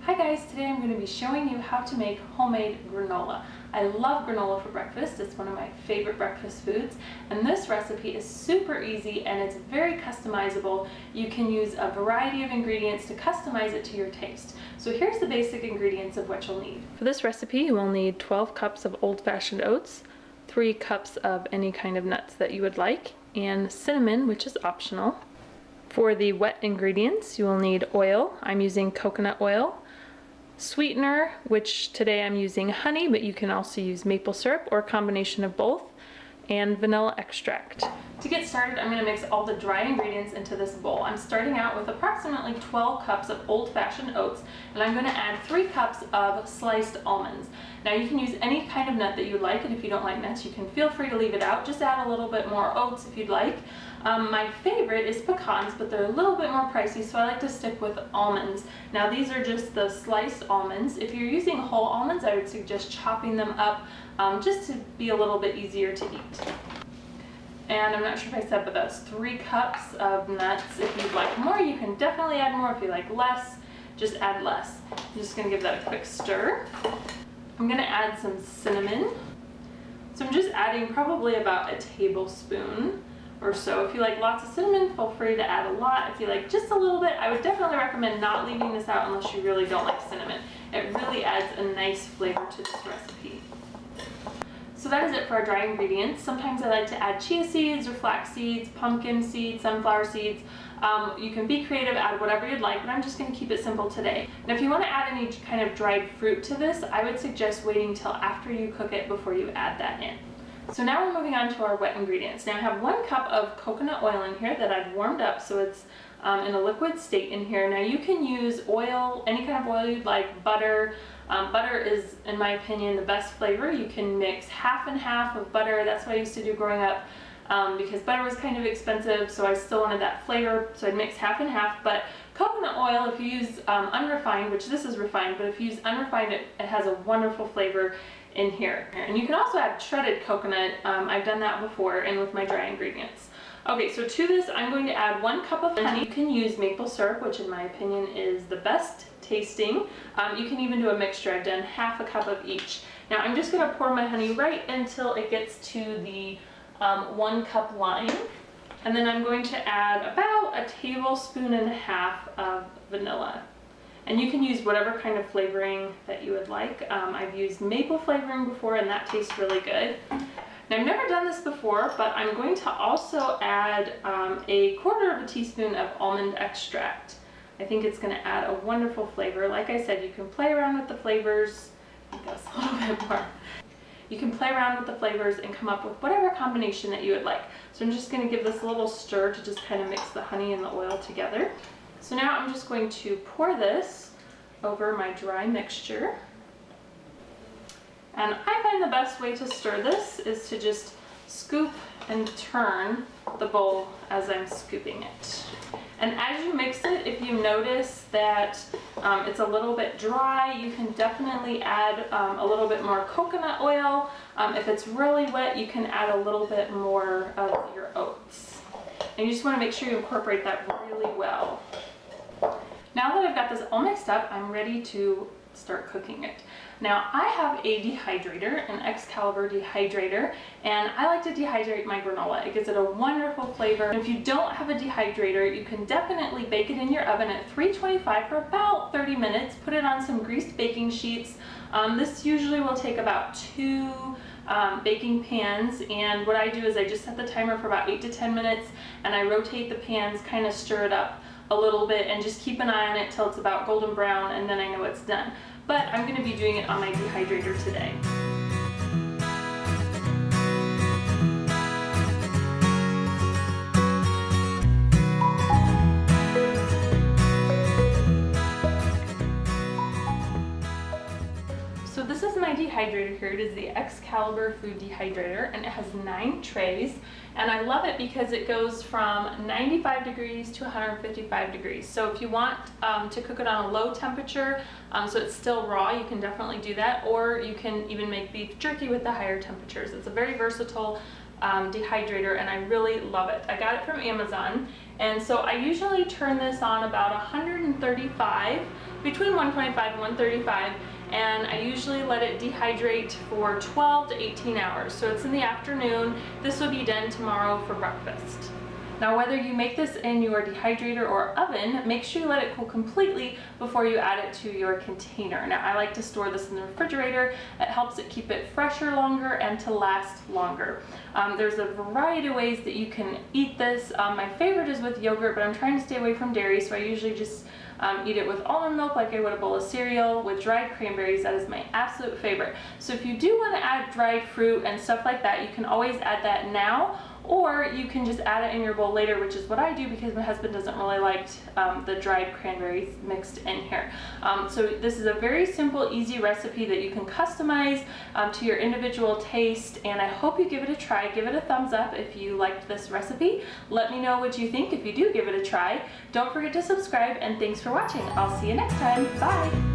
Hi guys, today I'm going to be showing you how to make homemade granola. I love granola for breakfast. It's one of my favorite breakfast foods, and this recipe is super easy and it's very customizable. You can use a variety of ingredients to customize it to your taste. So here's the basic ingredients of what you'll need. For this recipe you will need 12 cups of old-fashioned oats, 3 cups of any kind of nuts that you would like, and cinnamon, which is optional. For the wet ingredients you will need oil. I'm using coconut oil. Sweetener, which today I'm using honey, but you can also use maple syrup or a combination of both, and vanilla extract. To get started, I'm going to mix all the dry ingredients into this bowl. I'm starting out with approximately 12 cups of old-fashioned oats, and I'm going to add 3 cups of sliced almonds. Now you can use any kind of nut that you like, and if you don't like nuts, you can feel free to leave it out. Just add a little bit more oats if you'd like. My favorite is pecans, but they're a little bit more pricey, so I like to stick with almonds. Now these are just the sliced almonds. If you're using whole almonds, I would suggest chopping them up just to be a little bit easier to eat. And I'm not sure if I said, but that's 3 cups of nuts. If you'd like more, you can definitely add more. If you like less, just add less. I'm just going to give that a quick stir. I'm going to add some cinnamon. So I'm just adding probably about a tablespoon or so. If you like lots of cinnamon, feel free to add a lot. If you like just a little bit, I would definitely recommend not leaving this out unless you really don't like cinnamon. It really adds a nice flavor to this recipe. So that is it for our dry ingredients. Sometimes I like to add chia seeds or flax seeds, pumpkin seeds, sunflower seeds. You can be creative, add whatever you'd like, but I'm just going to keep it simple today. And if you want to add any kind of dried fruit to this, I would suggest waiting till after you cook it before you add that in. So now we're moving on to our wet ingredients. Now I have 1 cup of coconut oil in here that I've warmed up, so it's in a liquid state in here. Now you can use oil, any kind of oil you'd like, butter. Butter is, in my opinion, the best flavor. You can mix half and half of butter. That's what I used to do growing up because butter was kind of expensive, so I still wanted that flavor, so I'd mix half and half. But coconut oil, if you use unrefined, which this is refined, but if you use unrefined, it has a wonderful flavor in here. And you can also add shredded coconut. I've done that before and with my dry ingredients. Okay, so to this I'm going to add 1 cup of honey. You can use maple syrup, which in my opinion is the best tasting. You can even do a mixture. I've done half a cup of each. Now I'm just going to pour my honey right until it gets to the 1 cup line. And then I'm going to add about a tablespoon and a half of vanilla. And you can use whatever kind of flavoring that you would like. I've used maple flavoring before and that tastes really good. Now I've never done this before, but I'm going to also add a 1/4 teaspoon of almond extract. I think it's going to add a wonderful flavor. Like I said, you can play around with the flavors. I think that's a little bit more. You can play around with the flavors and come up with whatever combination that you would like. So I'm just going to give this a little stir to just kind of mix the honey and the oil together. So now I'm just going to pour this over my dry mixture. And I find the best way to stir this is to just scoop and turn the bowl as I'm scooping it. And as you mix it, if you notice that it's a little bit dry, you can definitely add a little bit more coconut oil. If it's really wet, you can add a little bit more of your oats. And you just want to make sure you incorporate that really well. Now that I've got this all mixed up, I'm ready to start cooking it. Now I have a dehydrator, an Excalibur dehydrator, and I like to dehydrate my granola. It gives it a wonderful flavor. And if you don't have a dehydrator, you can definitely bake it in your oven at 325 for about 30 minutes. Put it on some greased baking sheets. This usually will take about 2 baking pans, and what I do is I just set the timer for about 8 to 10 minutes and I rotate the pans, kind of stir it up a little bit and just keep an eye on it till it's about golden brown, and then I know it's done. But I'm going to be doing it on my dehydrator today. So this is my dehydrator here. It is the Excalibur food dehydrator, and it has 9 trays. And I love it because it goes from 95 degrees to 155 degrees. So if you want to cook it on a low temperature, so it's still raw, you can definitely do that. Or you can even make beef jerky with the higher temperatures. It's a very versatile dehydrator, and I really love it. I got it from Amazon, and so I usually turn this on about 135 between 125 and 135, and I usually let it dehydrate for 12 to 18 hours. So it's in the afternoon. This will be done tomorrow for breakfast. Now, whether you make this in your dehydrator or oven, make sure you let it cool completely before you add it to your container. Now, I like to store this in the refrigerator. It helps it keep it fresher longer and to last longer. There's a variety of ways that you can eat this. My favorite is with yogurt, but I'm trying to stay away from dairy, so I usually just eat it with almond milk like I would a bowl of cereal. With dried cranberries, that is my absolute favorite. So if you do want to add dried fruit and stuff like that, you can always add that now, or you can just add it in your bowl later, which is what I do because my husband doesn't really like the dried cranberries mixed in here. So this is a very simple, easy recipe that you can customize to your individual taste, and I hope you give it a try. Give it a thumbs up if you liked this recipe. Let me know what you think if you do give it a try. Don't forget to subscribe, and thanks for watching. I'll see you next time. Bye!